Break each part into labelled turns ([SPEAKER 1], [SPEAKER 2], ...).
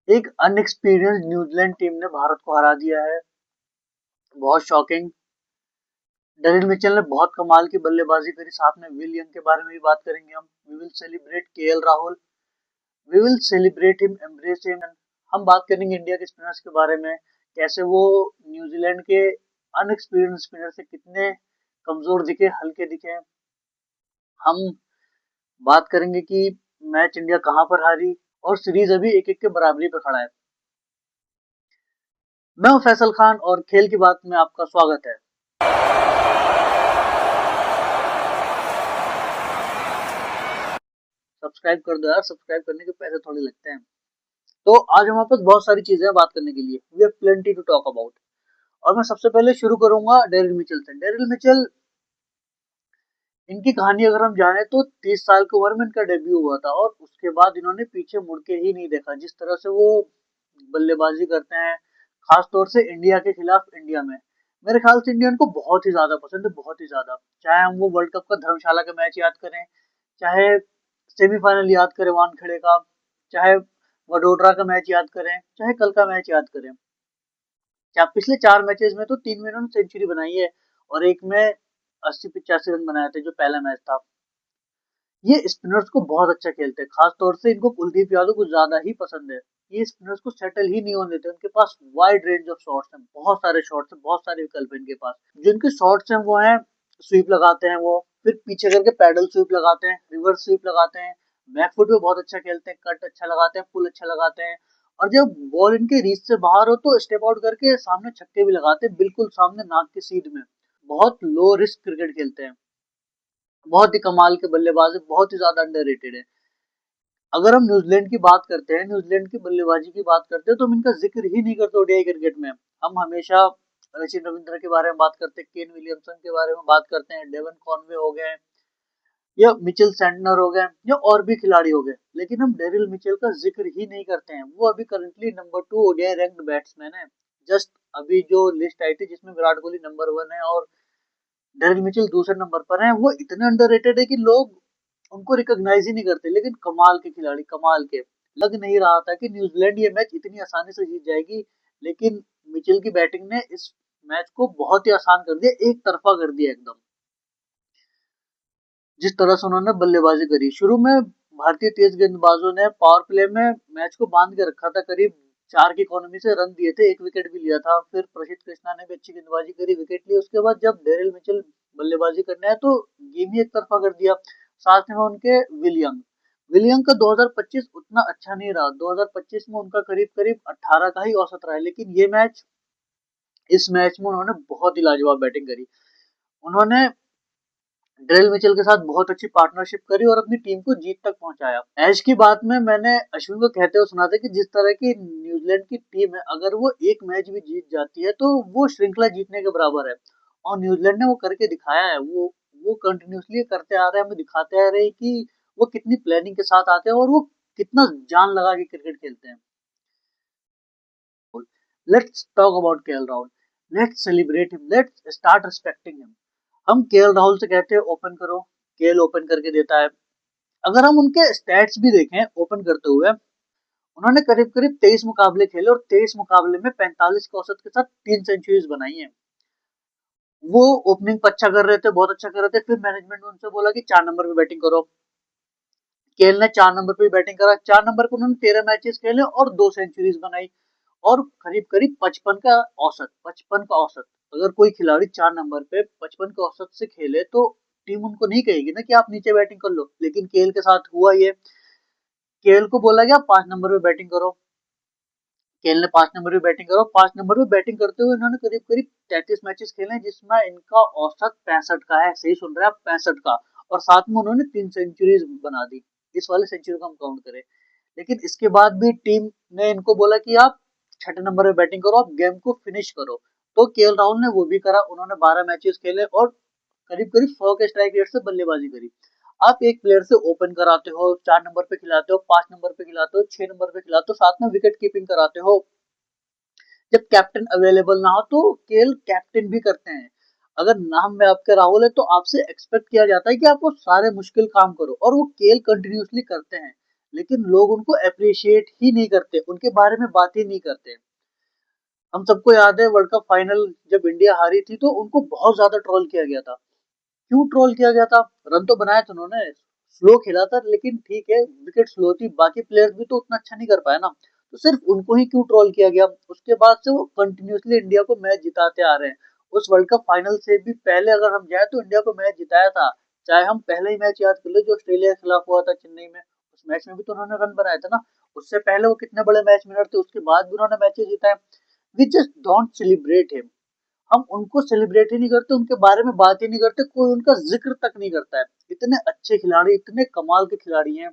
[SPEAKER 1] एक inexperienced New Zealand team ने भारत को हरा दिया है। बहुत शॉकिंग। डेरिल मिचेल ने बहुत कमाल की बल्लेबाजी करी। साथ में विल यंग के बारे में भी बात करेंगे हम। We will celebrate KL Rahul, we will celebrate him, embrace him. हम बात करेंगे इंडिया के स्पिनर्स के बारे में, कैसे वो न्यूजीलैंड के अनएक्सपीरियंस्ड स्पिनर से कितने कमजोर दिखे, हल्के दिखे। हम बात करेंगे कि मैच इंडिया कहां पर हारी और सीरीज अभी एक एक के बराबरी पे खड़ा है। मैं हूं फैसल खान और खेल की बात में आपका स्वागत है। सब्सक्राइब कर दो यार, सब्सक्राइब करने के पैसे थोड़े लगते हैं। तो आज हमारे पास बहुत सारी चीजें हैं बात करने के लिए। We have plenty to talk about. और मैं सबसे पहले शुरू करूंगा डेरिल मिचेल से। डेरिल मिचेल, इनकी कहानी अगर हम जाने तो 30 साल की उम्र में इनका डेब्यू हुआ था और उसके बाद इन्होंने पीछे मुड़ के ही नहीं देखा। जिस तरह से वो बल्लेबाजी करते हैं, खास तौर से इंडिया के खिलाफ, इंडिया में मेरे ख्याल से इंडियन को बहुत ही ज्यादा पसंद है, बहुत ही ज्यादा। चाहे हम वो वर्ल्ड कप का धर्मशाला का मैच याद करें, चाहे सेमीफाइनल याद करें वानखेड़े का, चाहे वडोदरा का मैच याद करें, चाहे कल का मैच याद करें। पिछले 4 मैचेस में तो 3 में इन्होंने सेंचुरी बनाई है और एक में 80-85 रन बनाए थे जो पहला मैच था। ये स्पिनर्स को बहुत अच्छा खेलते हैं, खास तौर से इनको कुलदीप यादव को ज्यादा ही पसंद है। ये स्पिनर्स को सेटल ही नहीं होने देते। उनके पास वाइड रेंज ऑफ शॉट्स हैं, बहुत सारे शॉट्स हैं, बहुत सारे विकल्प हैं इनके पास। जो इनके शॉट्स हैं वो हैं, स्वीप लगाते हैं वो, फिर पीछे करके पैडल स्वीप लगाते हैं, रिवर्स स्वीप लगाते हैं, बैकफुट पे बहुत अच्छा खेलते हैं, कट अच्छा लगाते हैं, पुल अच्छा लगाते हैं। और जब बॉल इनके रीच से बाहर हो तो स्टेप आउट करके सामने छक्के भी लगाते हैं, बिल्कुल सामने नाक के सीध में। बहुत लो रिस्क क्रिकेट खेलते हैं, बहुत ही कमाल के बल्लेबाज है, बहुत ही ज्यादा अंडररेटेड है। अगर हम न्यूजीलैंड की बात करते हैं, न्यूजीलैंड की बल्लेबाजी की बात करते हैं, तो हम इनका जिक्र ही नहीं करते ओडीआई क्रिकेट में। हम हमेशा सचिन रविंद्र के बारे में बात करते हैं, केन विलियमसन के बारे में बात करते हैं, डेवन कॉनवे हो गए या मिचेल सैंटनर हो गए या और भी खिलाड़ी हो गए, लेकिन हम डेरिल मिचेल का जिक्र ही नहीं करते हैं। वो अभी currently number 2 ODI ranked batsman है। जस्ट अभी जो लिस्ट आई थी जिसमें विराट कोहली नंबर 1 है और डेरिल मिचेल दूसरे नंबर पर है, वो इतने अंडररेटेड है कि लोग उनको रिकॉग्नाइज ही नहीं करते। लेकिन कमाल के खिलाड़ी, कमाल के। लग नहीं रहा था कि न्यूजीलैंड ये मैच इतनी आसानी से जीत जाएगी, लेकिन मिचेल की बैटिंग ने इस मैच को बहुत ही आसान कर दिया, एक तरफा कर दिया एकदम। जिस तरह से उन्होंने बल्लेबाजी करी शुरू में, भारतीय तेज गेंदबाजों ने पावर प्ले में मैच को बांध के रखा था। करीब 4 की इकोनॉमी से रन दिए थे, एक विकेट भी लिया था। फिर प्रसिद्ध कृष्णा ने भी अच्छी गेंदबाजी करी, विकेट लिया। उसके बाद जब डेरिल मिचेल बल्लेबाजी करने आए तो गेम ही एक तरफा कर दिया। साथ में उनके विलियम का 2025 उतना अच्छा नहीं रहा। 2025 में उनका करीब करीब 18 का ही औसत रहा है, लेकिन ये मैच, इस मैच में उन्होंने बहुत ही लाजवाब बैटिंग करी। उन्होंने डेरिल मिचेल के साथ बहुत अच्छी पार्टनरशिप करी और अपनी टीम को जीत तक पहुंचाया। ऐश की बात में मैंने अश्विन को कहते हुए सुना था कि जिस तरह की न्यूजीलैंड की टीम है, अगर वो एक मैच भी जीत जाती है तो वो श्रृंखला जीतने के बराबर है। और न्यूजीलैंड ने वो करके दिखाया है। वो कंटिन्यूसली करते आ रहे हैं, हमें दिखाते आ रहे हैं कि वो कितनी प्लानिंग के साथ आते हैं और वो कितना जान लगा के क्रिकेट खेलते हैं। Let's talk about KL Rahul, let's celebrate him, let's start respecting him. हम केएल राहुल से कहते हैं ओपन करो, केएल ओपन करके देता है। अगर हम उनके स्टैट्स भी देखें ओपन करते हुए, उन्होंने करीब करीब 23 मुकाबले खेले और 23 मुकाबले में 45 के औसत के साथ 3 सेंचुरीज बनाई है। वो ओपनिंग पर अच्छा कर रहे थे, बहुत अच्छा कर रहे थे। फिर मैनेजमेंट ने उनसे बोला कि 4 नंबर पे बैटिंग करो। केएल ने 4 नंबर पे बैटिंग करा। 4 नंबर पे उन्होंने 13 मैचेस खेले और 2 सेंचुरीज बनाई और करीब करीब 55 का औसत। अगर कोई खिलाड़ी 4 नंबर पे 55 के औसत से खेले तो टीम उनको नहीं कहेगी ना कि आप नीचे बैटिंग कर लो, लेकिन केएल के साथ हुआ ये। केएल को बोला गया 5 नंबर पे बैटिंग करो, केएल ने 5 नंबर पे बैटिंग करो। 5 नंबर पे बैटिंग करते हुए इन्होंने करीब करीब 33 मैचेस खेले हैं, जिसमें इनका औसत 65 का है। सही सुन रहे हैं आप, 65 का। और साथ में उन्होंने 3 सेंचुरीज बना दी। इस वाले सेंचुरी को हम काउंट करें, लेकिन इसके बाद भी टीम ने इनको बोला कि आप 6 नंबर पे बैटिंग करो, आप गेम को फिनिश करो। तो केएल राहुल ने वो भी करा। उन्होंने 12 मैचेस खेले और करीब करीब 100 के स्ट्राइक रेट से बल्लेबाजी करी। आप एक प्लेयर से ओपन कराते हो, 4 नंबर पे खिलाते हो, 5 नंबर पे खिलाते हो, 6 नंबर पे खिलाते हो, साथ में विकेट कीपिंग कराते हो। जब कैप्टन अवेलेबल ना हो तो केएल कैप्टन भी करते हैं। अगर नाम में आपके राहुल है तो आपसे एक्सपेक्ट किया जाता है कि आप वो सारे मुश्किल काम करो, और वो केएल कंटिन्यूसली करते हैं। लेकिन लोग उनको अप्रिशिएट ही नहीं करते, उनके बारे में बात ही नहीं करते। हम सबको याद है वर्ल्ड कप फाइनल जब इंडिया हारी थी तो उनको बहुत ज्यादा ट्रोल किया गया था। क्यों ट्रोल किया गया था? रन तो बनाए थे उन्होंने, स्लो खेला था, लेकिन ठीक है विकेट स्लो थी, बाकी प्लेयर्स भी तो उतना अच्छा नहीं कर पाए ना, तो सिर्फ उनको ही क्यों ट्रोल किया गया? उसके बाद से वो कंटिन्यूसली इंडिया को मैच जिताते आ रहे हैं। उस वर्ल्ड कप फाइनल से भी पहले अगर हम जाए तो इंडिया को मैच जिताया था। चाहे हम पहले ही मैच याद कर ले जो ऑस्ट्रेलिया के खिलाफ हुआ था चेन्नई में, उस मैच में भी तो उन्होंने रन बनाए थे ना। उससे पहले वो कितने बड़े मैच विनर थे, उसके बाद भी उन्होंने मैचेस जिताए। We just don't celebrate him. हम उनको सेलिब्रेट ही नहीं करते, उनके बारे में बात ही नहीं करते, कोई उनका जिक्र तक नहीं करता है। इतने अच्छे खिलाड़ी, इतने कमाल के खिलाड़ी हैं।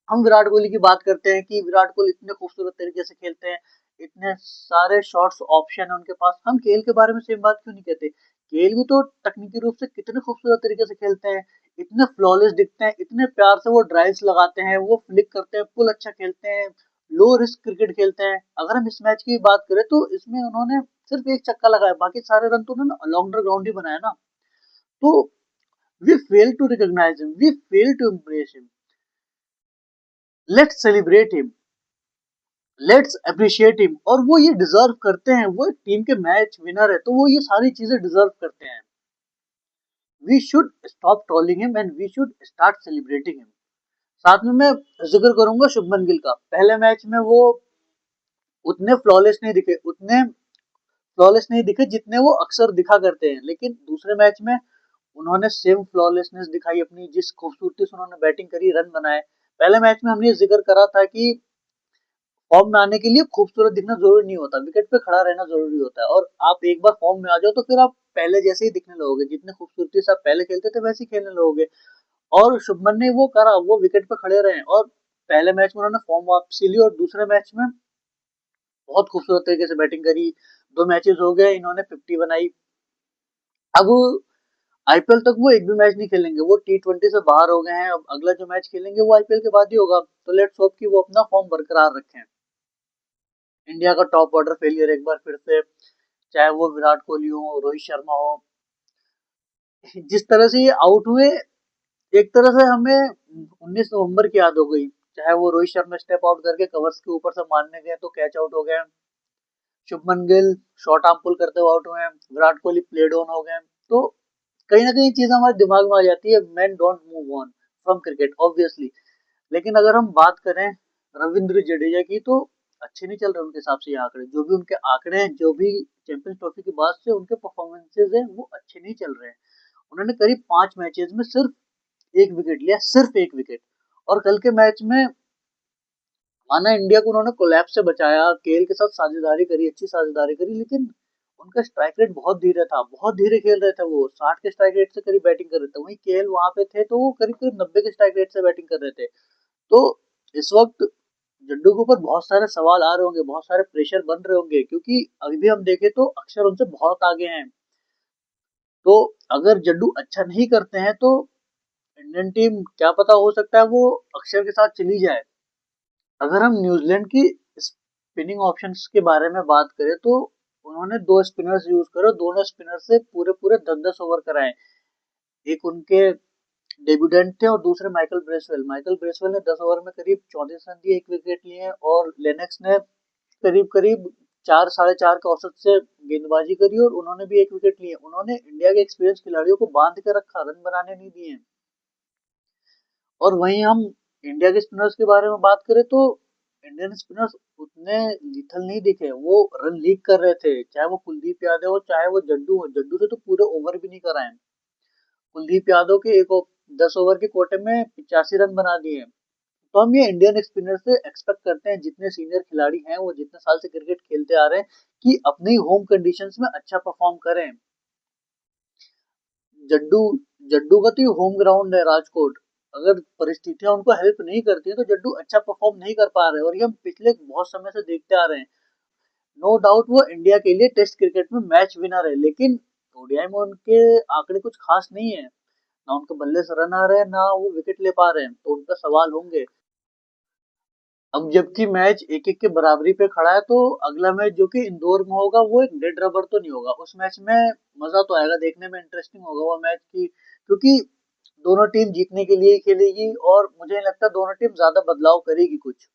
[SPEAKER 1] हम विराट कोहली की बात करते हैं कि विराट कोहली इतने खूबसूरत तरीके से खेलते हैं, इतने सारे शॉट्स ऑप्शन है उनके पास। हम केएल के बारे में सेम बात क्यों नहीं कहते? केएल भी तो तकनीकी रूप से कितने खूबसूरत तरीके से खेलते हैं, इतने फ्लॉलेस दिखते हैं, इतने प्यार से वो ड्राइव्स लगाते हैं, वो फ्लिक करते हैं, पुल अच्छा खेलते हैं, लो रिस्क क्रिकेट खेलते हैं। अगर हम इस मैच की बात करें तो इसमें उन्होंने सिर्फ एक छक्का लगाया, बाकी सारे रन तो उन्होंने अलॉन्ग द ग्राउंड ही बनाया ना। तो we fail to recognise him, we fail to impress him. Let's celebrate him, let's appreciate him. और वो ये डिजर्व करते हैं, वो एक टीम के मैच विनर है, तो वो ये सारी चीजें डिजर्व करते हैं। We should stop trolling him and we should start celebrating him. साथ में मैं जिक्र करूंगा शुभमन गिल का। पहले मैच में वो उतने फ्लॉलेस नहीं दिखे, उतने फ्लॉलेस नहीं दिखे जितने वो अक्सर दिखा करते हैं, लेकिन दूसरे मैच में उन्होंने सेम फ्लॉलेसनेस दिखाई अपनी, जिस खूबसूरती से उन्होंने बैटिंग करी, रन बनाए। पहले मैच में हमने जिक्र करा था कि फॉर्म में आने के लिए खूबसूरत दिखना जरूरी नहीं होता, विकेट पे खड़ा रहना जरूरी होता है। और आप एक बार फॉर्म में आ जाओ तो फिर आप पहले जैसे ही दिखने लगोगे, जितने खूबसूरती से आप पहले खेलते थे वैसे ही खेलने लगोगे। और शुभमन ने वो करा, वो विकेट पे खड़े रहे और पहले मैच में उन्होंने फॉर्म वापसी ली और दूसरे मैच में बहुत खूबसूरत तरीके से बैटिंग करी। दो मैचेस हो गए, इन्होंने 50 बनाई। अब आईपीएल तक वो एक भी मैच नहीं खेलेंगे, वो टी20 से बाहर हो गए हैं। अब अगला जो मैच खेलेंगे वो आईपीएल के बाद ही होगा, तो लेट्स होप कि वो अपना फॉर्म बरकरार रखें। इंडिया का टॉप ऑर्डर फेलियर एक बार फिर से, चाहे वो विराट कोहली हो, रोहित शर्मा हो, जिस तरह से ये आउट हुए, एक तरह से हमें 19 नवंबर की याद हो गई। चाहे वो रोहित शर्मा स्टेप आउट करके कवर्स के ऊपर से मारने गए तो कैच आउट हो गए, Shubman Gill short arm pull करते हुए आउट हुए, विराट कोहली प्ले डाउन हो गए। तो कहीं ना कहीं चीज हमारे दिमाग में आ जाती है, man don't move on from cricket obviously. लेकिन अगर हम बात करें रविंद्र जडेजा की, तो अच्छे नहीं चल रहे उनके हिसाब से ये आंकड़े, जो भी उनके आंकड़े हैं, जो भी चैंपियंस ट्रॉफी के बाद से उनके परफॉर्मेंसेज हैं वो अच्छे नहीं चल रहे हैं। उन्होंने करीब 5 मैचेस में सिर्फ एक विकेट लिया, सिर्फ एक विकेट। और कल के मैच में माना इंडिया को उन्होंने कोलैप्स से बचाया, केएल के साथ साझेदारी करी, अच्छी साझेदारी करी, लेकिन उनका स्ट्राइक रेट बहुत धीरे था, बहुत धीरे खेल रहे थे। वो 60 के स्ट्राइक रेट से करीब बैटिंग कर रहे थे, वहीं केएल वहां पे थे तो वो करीब करीब 90 के स्ट्राइक रेट से बैटिंग कर रहे थे। तो इस वक्त जड्डू के ऊपर बहुत सारे सवाल आ रहे होंगे, बहुत सारे प्रेशर बन रहे होंगे, क्योंकि अभी भी हम देखें तो अक्षर उनसे बहुत आगे हैं। तो अगर जड्डू अच्छा नहीं करते हैं तो इंडियन टीम क्या पता, हो सकता है वो अक्षर के साथ चली जाए। अगर हम न्यूजीलैंड की स्पिनिंग ऑप्शंस के बारे में बात करें तो उन्होंने दो स्पिनर्स यूज करे, दोनों स्पिनर से पूरे पूरे 10-10 ओवर कराए। एक उनके डेब्यूटेंट थे और दूसरे माइकल ब्रेसवेल। माइकल ब्रेसवेल ने 10 ओवर में करीब 34 रन दिए, एक विकेट लिए, और लेनेक्स ने करीब करीब 4 साढ़े 4 के औसत से गेंदबाजी करी और उन्होंने भी एक विकेट लिए। उन्होंने इंडिया के एक्सपीरियंस खिलाड़ियों को बांध के रखा, रन बनाने नहीं दिए। और वहीं हम इंडिया के स्पिनर्स के बारे में बात करें तो इंडियन स्पिनर्स उतने लीथल नहीं दिखे, वो रन लीक कर रहे थे, चाहे वो कुलदीप यादव हो, चाहे वो जड्डू हो। जड्डू से तो पूरे ओवर भी नहीं कराए। कुलदीप यादव के 10 ओवर के कोटे में 85 रन बना दिए। तो हम ये इंडियन स्पिनर से एक्सपेक्ट करते हैं, जितने सीनियर खिलाड़ी हैं, वो जितने साल से क्रिकेट खेलते आ रहे हैं, कि अपनी होम कंडीशंस में अच्छा परफॉर्म करें। जड्डू जड्डू का तो ये होम ग्राउंड है राजकोट। अगर परिस्थितियां उनको हेल्प नहीं करती है तो जड्डू अच्छा परफॉर्म नहीं कर पा रहे, और ये हम पिछले बहुत समय से देखते आ रहे हैं। नो डाउट वो इंडिया के लिए टेस्ट क्रिकेट में मैच विनर है, लेकिन ओडीआई में उनके आंकड़े कुछ खास नहीं है। ना उनके बल्ले से रन आ रहे हैं, ना वो विकेट ले पा रहे हैं, तो उनका सवाल होंगे। अब जबकि मैच एक एक के बराबरी पे खड़ा है, तो अगला मैच जो कि इंदौर में होगा वो एक डेड रबर तो नहीं होगा। उस मैच में मजा तो आएगा, देखने में इंटरेस्टिंग होगा वो मैच की, क्योंकि दोनों टीम जीतने के लिए ही खेलेगी और मुझे नहीं लगता दोनों टीम ज्यादा बदलाव करेगी कुछ।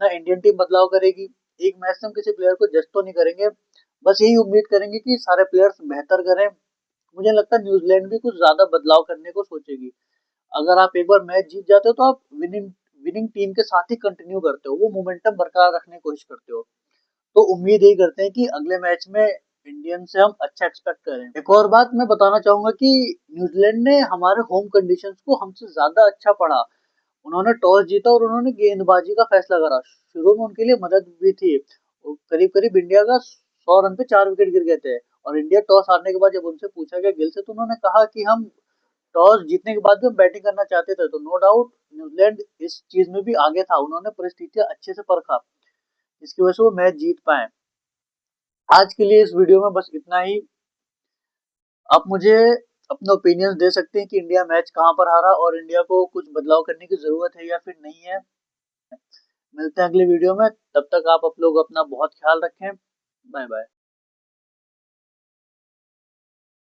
[SPEAKER 1] ना इंडियन टीम बदलाव करेगी। एक मैच से हम किसी प्लेयर को जज तो नहीं करेंगे, बस यही उम्मीद करेंगे कि सारे प्लेयर्स बेहतर करें। मुझे नहीं लगता न्यूजीलैंड भी कुछ ज्यादा बदलाव करने को सोचेगी। अगर आप एक बार मैच जीत जाते हो तो आप विनिंग विनिंग टीम के साथ ही कंटिन्यू करते हो, वो मोमेंटम बरकरार रखने की कोशिश करते हो। तो उम्मीद यही करते हैं कि अगले मैच में इंडियन से हम अच्छा एक्सपेक्ट करें। एक और बात मैं बताना चाहूंगा कि न्यूजीलैंड ने हमारे होम कंडीशंस को हमसे ज्यादा अच्छा पढ़ा। उन्होंने टॉस जीता और उन्होंने गेंदबाजी का फैसला करा। शुरू में उनके लिए मदद भी थी। करीब करीब इंडिया का 100 रन पे 4 विकेट गिर गए थे और इंडिया टॉस हारने के बाद जब उनसे पूछा गया गिल से, तो उन्होंने कहा कि हम टॉस जीतने के बाद भी हम बैटिंग करना चाहते थे। तो नो डाउट न्यूजीलैंड इस चीज में भी आगे था, उन्होंने परिस्थितियां अच्छे से परखा, जिसकी वजह से वो मैच जीत पाए। आज के लिए इस वीडियो में बस इतना ही। आप मुझे अपने ओपिनियंस दे सकते हैं कि इंडिया मैच कहां पर हारा और इंडिया को कुछ बदलाव करने की जरूरत है या फिर नहीं है। मिलते हैं अगले वीडियो में, तब तक आप लोग अपना बहुत ख्याल रखें। Bye bye.